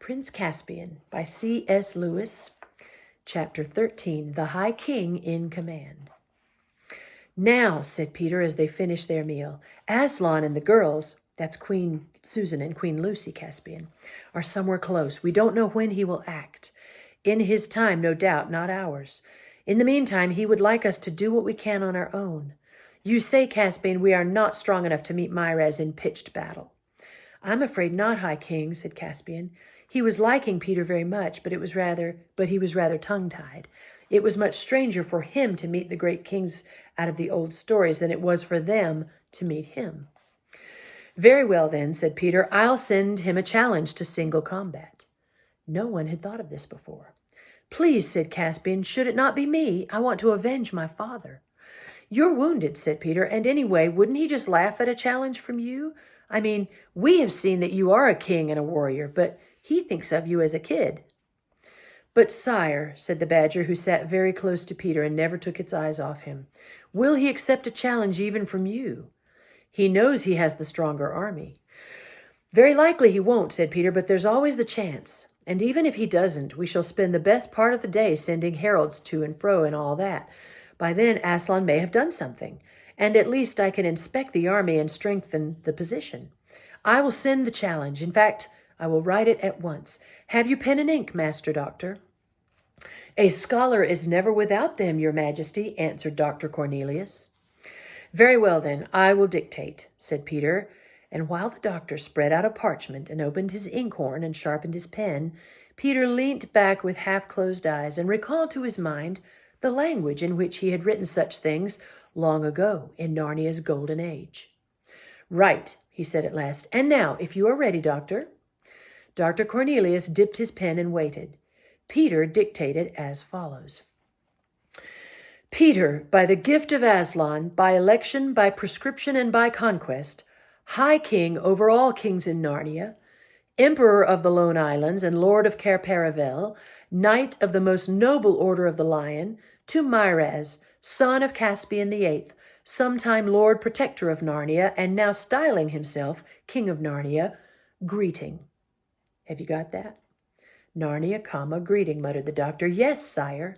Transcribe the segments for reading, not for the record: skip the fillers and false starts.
Prince Caspian by C.S. Lewis, Chapter 13, The High King in Command. "Now," said Peter as they finished their meal, "Aslan and the girls," that's Queen Susan and Queen Lucy Caspian, "are somewhere close. We don't know when he will act. In his time, no doubt, not ours. In the meantime, he would like us to do what we can on our own. You say, Caspian, we are not strong enough to meet Myraz in pitched battle." "I'm afraid not, High King," said Caspian. He was liking Peter very much, but he was rather tongue-tied. It was much stranger for him to meet the great kings out of the old stories than it was for them to meet him. "Very well, then," said Peter, "I'll send him a challenge to single combat." No one had thought of this before. "Please," said Caspian, "should it not be me? I want to avenge my father." "You're wounded," said Peter, "and anyway, wouldn't he just laugh at a challenge from you? I mean, we have seen that you are a king and a warrior, but he thinks of you as a kid." "But sire," said the badger, who sat very close to Peter and never took its eyes off him, "will he accept a challenge even from you? He knows he has the stronger army." "Very likely he won't," said Peter, "but there's always the chance. And even if he doesn't, we shall spend the best part of the day sending heralds to and fro and all that. By then, Aslan may have done something, and at least I can inspect the army and strengthen the position. I will send the challenge. In fact, I will write it at once. Have you pen and ink, Master Doctor?" "A scholar is never without them, Your Majesty," answered Dr. Cornelius. "Very well, then, I will dictate," said Peter, and while the doctor spread out a parchment and opened his inkhorn and sharpened his pen, Peter leant back with half-closed eyes and recalled to his mind the language in which he had written such things long ago in Narnia's golden age. "Right," he said at last. "And now, if you are ready, Doctor." Dr. Cornelius dipped his pen and waited. Peter dictated as follows. "Peter, by the gift of Aslan, by election, by prescription, and by conquest, High King over all kings in Narnia, Emperor of the Lone Islands and Lord of Cair Paravel, Knight of the most noble Order of the Lion, to Myraz, son of Caspian the Eighth, sometime Lord Protector of Narnia, and now styling himself King of Narnia, greeting." Have you got that? "Narnia, comma, greeting," muttered the doctor. "Yes, sire."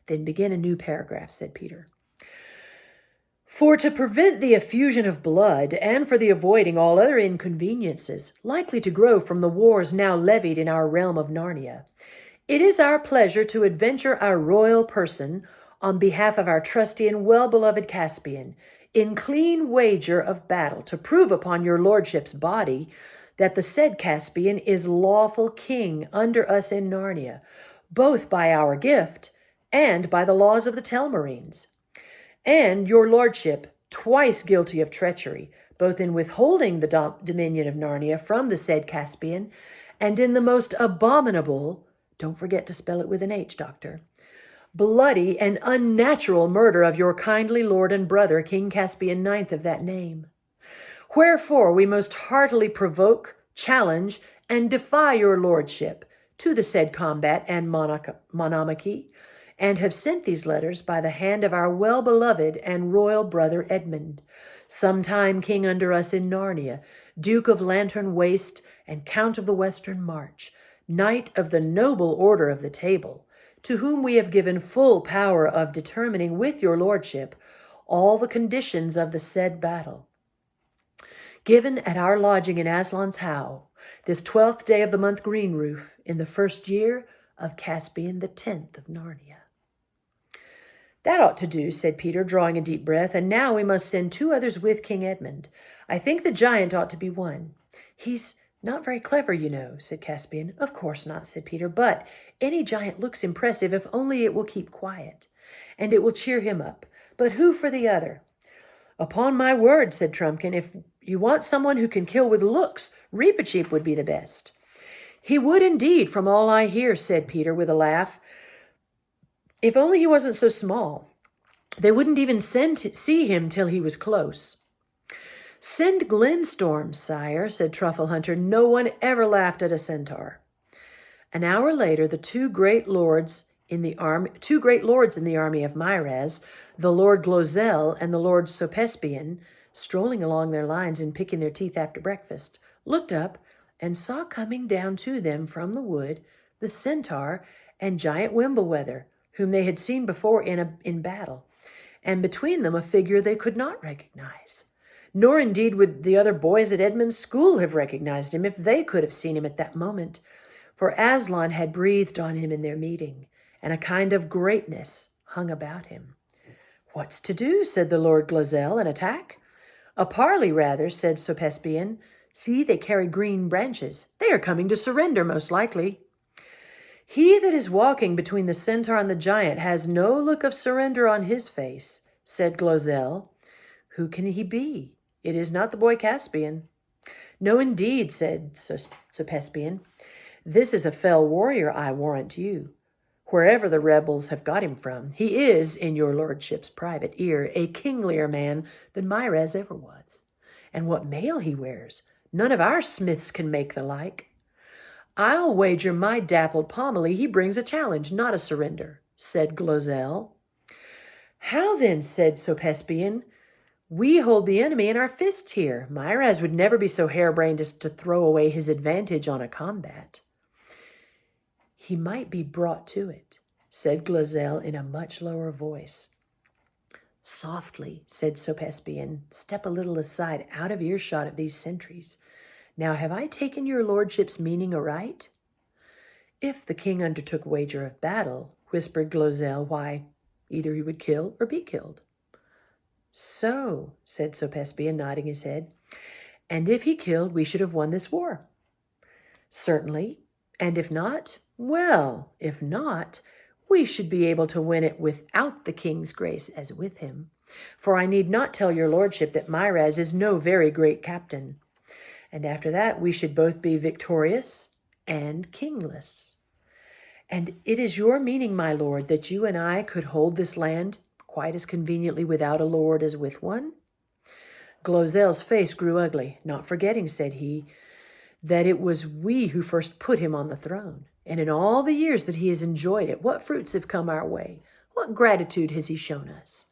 "Then begin a new paragraph," said Peter. "For to prevent the effusion of blood, and for the avoiding all other inconveniences likely to grow from the wars now levied in our realm of Narnia, it is our pleasure to adventure our royal person on behalf of our trusty and well-beloved Caspian, in clean wager of battle, to prove upon your lordship's body that the said Caspian is lawful king under us in Narnia, both by our gift and by the laws of the Telmarines. And your lordship, twice guilty of treachery, both in withholding the dominion of Narnia from the said Caspian, and in the most abominable, don't forget to spell it with an H, Doctor, bloody and unnatural murder of your kindly lord and brother, King Caspian IX of that name. Wherefore we most heartily provoke, challenge, and defy your lordship to the said combat and monomachy, and have sent these letters by the hand of our well-beloved and royal brother Edmund, sometime king under us in Narnia, Duke of Lantern Waste and Count of the Western March, Knight of the noble Order of the Table, to whom we have given full power of determining with your lordship all the conditions of the said battle. Given at our lodging in Aslan's How, this 12th day of the month Greenroof, in the first year of Caspian the 10th of Narnia." "That ought to do," said Peter, drawing a deep breath. "And now we must send 2 others with King Edmund. I think the giant ought to be one." "He's not very clever, you know," said Caspian. "Of course not," said Peter, "but any giant looks impressive if only it will keep quiet, and it will cheer him up. But who for the other?" "Upon my word," said Trumpkin, "if you want someone who can kill with looks, Reepicheep would be the best." "He would indeed, from all I hear," said Peter with a laugh. "If only he wasn't so small. They wouldn't even see him till he was close." "Send Glenstorm, sire," said Truffle Hunter. "No one ever laughed at a centaur." An hour later, the two great lords in the army of Myraz, the Lord Glozell and the Lord Sopespian, strolling along their lines and picking their teeth after breakfast, looked up and saw coming down to them from the wood the centaur and giant Wimblewether, whom they had seen before in battle, and between them a figure they could not recognize. Nor indeed would the other boys at Edmund's school have recognized him if they could have seen him at that moment, for Aslan had breathed on him in their meeting, and a kind of greatness hung about him. "What's to do?" said the Lord Glozelle. "An attack?" "A parley, rather," said Sir Caspian. "See, they carry green branches. They are coming to surrender, most likely." "He that is walking between the centaur and the giant has no look of surrender on his face," said Glozelle. "Who can he be? It is not the boy Caspian." "No, indeed," said Sir Caspian. "This is a fell warrior, I warrant you. Wherever the rebels have got him from, he is, in your lordship's private ear, a kinglier man than Myraz ever was. And what mail he wears! None of our smiths can make the like." "I'll wager my dappled pomely he brings a challenge, not a surrender," said Glozelle. "How then?" said Sir Caspian. "We hold the enemy in our fists here. Myraz would never be so harebrained as to throw away his advantage on a combat." "He might be brought to it," said Glozelle in a much lower voice. "Softly," said Sir Caspian. "Step a little aside, out of earshot of these sentries. Now, have I taken your lordship's meaning aright?" "If the king undertook wager of battle," whispered Glozelle, "why, either he would kill or be killed." "So," said Sir Caspian, nodding his head. "And if he killed, we should have won this war." "Certainly. And if not, well, if not, we should be able to win it without the king's grace as with him. For I need not tell your lordship that Myraz is no very great captain. And after that, we should both be victorious and kingless. And it is your meaning, my lord, that you and I could hold this land quite as conveniently without a lord as with one?" Glozelle's face grew ugly. "Not forgetting," said he, "that it was we who first put him on the throne. And in all the years that he has enjoyed it, what fruits have come our way? What gratitude has he shown us?"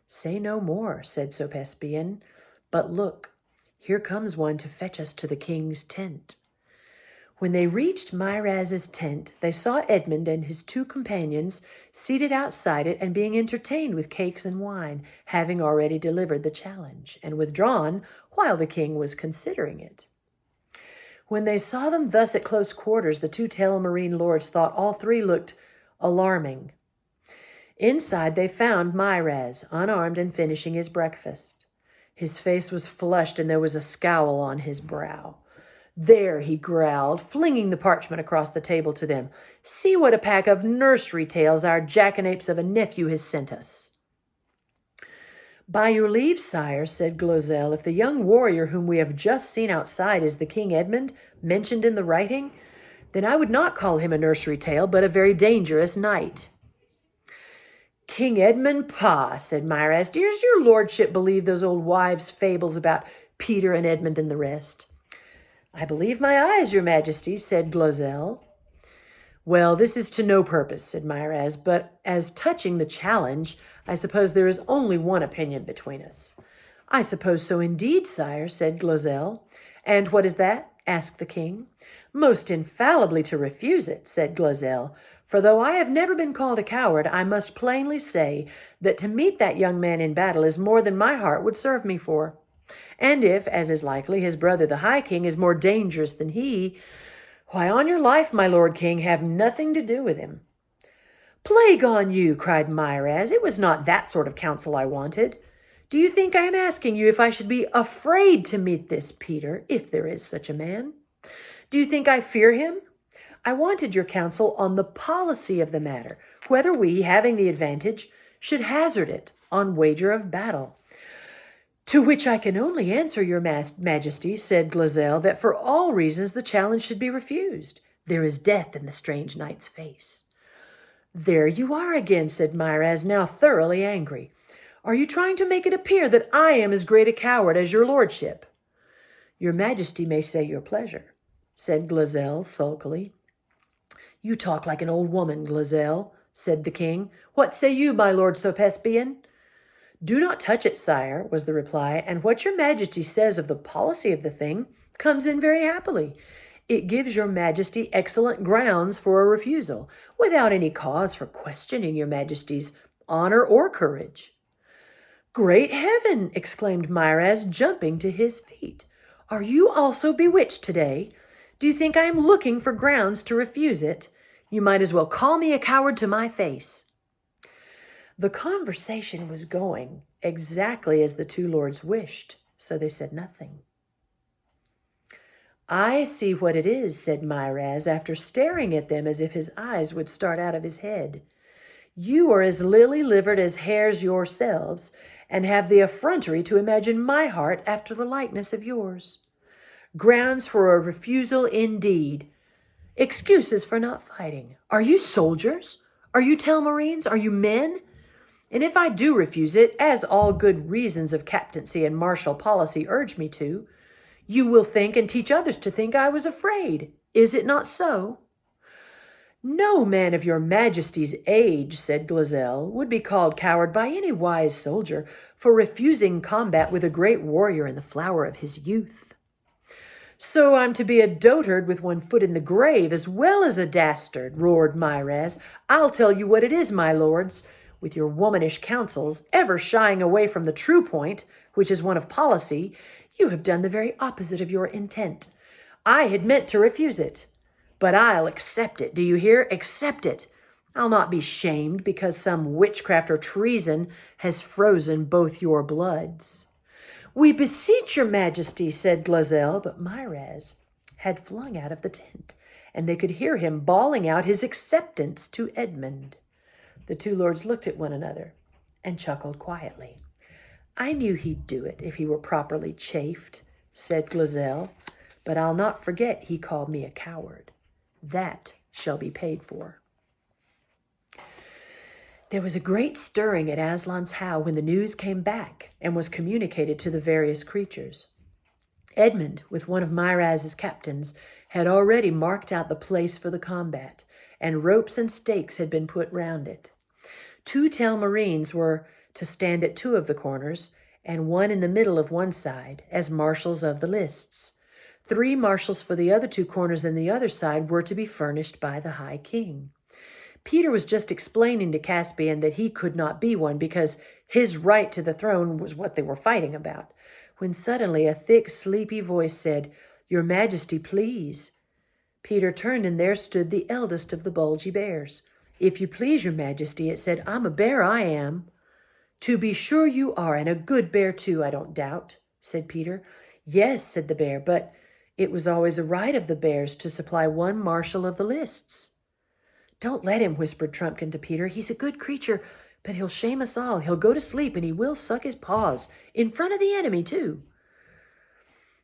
"Say no more," said Sir Caspian. "But look, here comes one to fetch us to the king's tent." When they reached Myraz's tent, they saw Edmund and his two companions seated outside it and being entertained with cakes and wine, having already delivered the challenge, and withdrawn while the king was considering it. When they saw them thus at close quarters, the two Telmarine lords thought all three looked alarming. Inside they found Myraz, unarmed and finishing his breakfast. His face was flushed and there was a scowl on his brow. "There," he growled, flinging the parchment across the table to them. "See what a pack of nursery tales our jackanapes of a nephew has sent us." "By your leave, sire," said Glozelle, "if the young warrior whom we have just seen outside is the King Edmund mentioned in the writing, then I would not call him a nursery tale, but a very dangerous knight." "King Edmund, pah," said Myraz. "Does your lordship believe those old wives' fables about Peter and Edmund and the rest?" "I believe my eyes, your majesty," said Glozelle. "Well, this is to no purpose," said Myraz, "but as touching the challenge, I suppose there is only one opinion between us." "I suppose so indeed, sire," said Glozelle. "And what is that?" asked the king. "Most infallibly to refuse it," said Glozelle. "For though I have never been called a coward, I must plainly say that to meet that young man in battle is more than my heart would serve me for. And if, as is likely, his brother the High King is more dangerous than he, why, on your life, my lord king, have nothing to do with him." "Plague on you," cried Myraz. "It was not that sort of counsel I wanted. Do you think I am asking you if I should be afraid to meet this Peter, if there is such a man? Do you think I fear him? I wanted your counsel on the policy of the matter, whether we, having the advantage, should hazard it on wager of battle." "To which I can only answer, your majesty," said Glozelle, "that for all reasons the challenge should be refused. There is death in the strange knight's face." "There you are again," said Myraz, now thoroughly angry. "Are you trying to make it appear that I am as great a coward as your lordship?" "Your majesty may say your pleasure," said Glozelle sulkily. "You talk like an old woman, Glozelle," said the king. "What say you, my lord Sir Caspian?" "Do not touch it, sire," was the reply, "and what your majesty says of the policy of the thing comes in very happily. It gives your majesty excellent grounds for a refusal, without any cause for questioning your majesty's honor or courage." "Great heaven!" exclaimed Myraz, jumping to his feet. "Are you also bewitched today? Do you think I am looking for grounds to refuse it? You might as well call me a coward to my face." The conversation was going exactly as the two lords wished, so they said nothing. "I see what it is," said Myraz, after staring at them as if his eyes would start out of his head. "You are as lily-livered as hares yourselves, and have the effrontery to imagine my heart after the likeness of yours. Grounds for a refusal indeed. Excuses for not fighting. Are you soldiers? Are you Telmarines? Are you men? And if I do refuse it, as all good reasons of captaincy and martial policy urge me to, you will think and teach others to think I was afraid. Is it not so?" "No man of your majesty's age," said Glozelle, "would be called coward by any wise soldier for refusing combat with a great warrior in the flower of his youth." "So I'm to be a dotard with one foot in the grave as well as a dastard," roared Myraz. "I'll tell you what it is, my lords, with your womanish counsels, ever shying away from the true point, which is one of policy, you have done the very opposite of your intent. I had meant to refuse it, but I'll accept it. Do you hear? Accept it. I'll not be shamed because some witchcraft or treason has frozen both your bloods." "We beseech your majesty," said Glozelle, but Myraz had flung out of the tent, and they could hear him bawling out his acceptance to Edmund. The two lords looked at one another and chuckled quietly. "I knew he'd do it if he were properly chafed," said Glozelle, "but I'll not forget he called me a coward. That shall be paid for." There was a great stirring at Aslan's house when the news came back and was communicated to the various creatures. Edmund, with one of Myraz's captains, had already marked out the place for the combat, and ropes and stakes had been put round it. 2 Telmarines were to stand at 2 of the corners, and 1 in the middle of one side, as marshals of the lists. 3 marshals for the other 2 corners and the other side were to be furnished by the High King. Peter was just explaining to Caspian that he could not be one because his right to the throne was what they were fighting about, when suddenly a thick, sleepy voice said, "Your Majesty, please." Peter turned, and there stood the eldest of the bulgy bears. "If you please, your Majesty," it said, "I'm a bear, I am." "To be sure you are, and a good bear too, I don't doubt," said Peter. "Yes," said the bear, "but it was always a right of the bears to supply one marshal of the lists." "Don't let him," whispered Trumpkin to Peter. "He's a good creature, but he'll shame us all. He'll go to sleep, and he will suck his paws, in front of the enemy, too."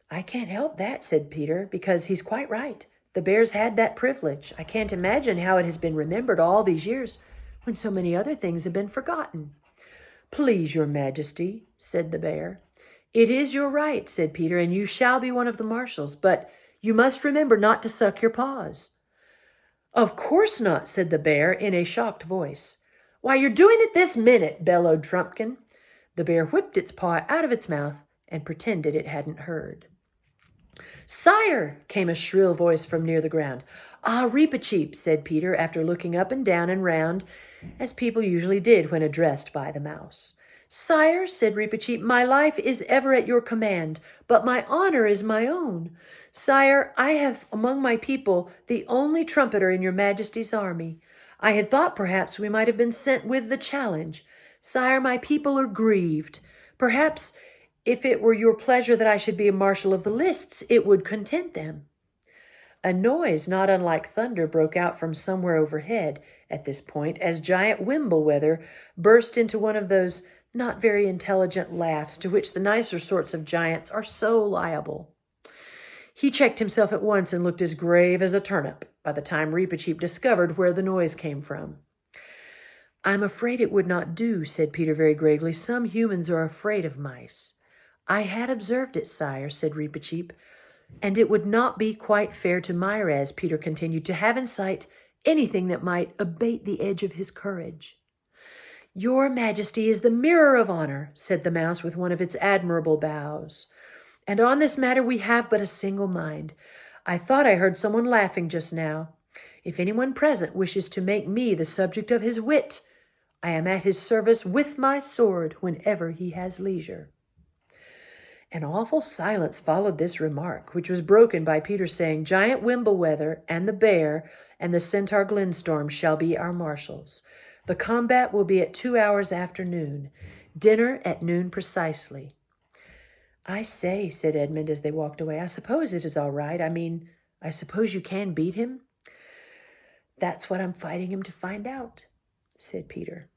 "I can't help that," said Peter, "because he's quite right. The bears had that privilege. I can't imagine how it has been remembered all these years when so many other things have been forgotten." "Please, your Majesty," said the bear. "It is your right," said Peter, "and you shall be one of the marshals, but you must remember not to suck your paws." "Of course not," said the bear in a shocked voice. "Why, you're doing it this minute," bellowed Trumpkin. The bear whipped its paw out of its mouth and pretended it hadn't heard. "Sire!" came a shrill voice from near the ground. "Ah, Reepicheep," said Peter, after looking up and down and round, as people usually did when addressed by the mouse. "Sire," said Reepicheep, "my life is ever at your command, but my honor is my own. Sire, I have among my people the only trumpeter in your Majesty's army. I had thought perhaps we might have been sent with the challenge. Sire, my people are grieved. Perhaps if it were your pleasure that I should be a marshal of the lists, it would content them." A noise not unlike thunder broke out from somewhere overhead at this point as Giant Wimbleweather burst into one of those not very intelligent laughs to which the nicer sorts of giants are so liable. He checked himself at once and looked as grave as a turnip by the time Reepicheep discovered where the noise came from. "I'm afraid it would not do," said Peter very gravely. "Some humans are afraid of mice." "I had observed it, sire," said Reepicheep. "And it would not be quite fair to Myraz," Peter continued, "to have in sight anything that might abate the edge of his courage." "Your Majesty is the mirror of honor," said the mouse with one of its admirable bows. "And on this matter we have but a single mind. I thought I heard someone laughing just now. If anyone present wishes to make me the subject of his wit, I am at his service with my sword whenever he has leisure." An awful silence followed this remark, which was broken by Peter saying, "Giant Wimblewether and the bear and the centaur Glindstorm shall be our marshals. The combat will be at 2 hours after noon. Dinner at noon precisely." "I say," said Edmund as they walked away, "I suppose it is all right. I suppose you can beat him?" "That's what I'm fighting him to find out," said Peter.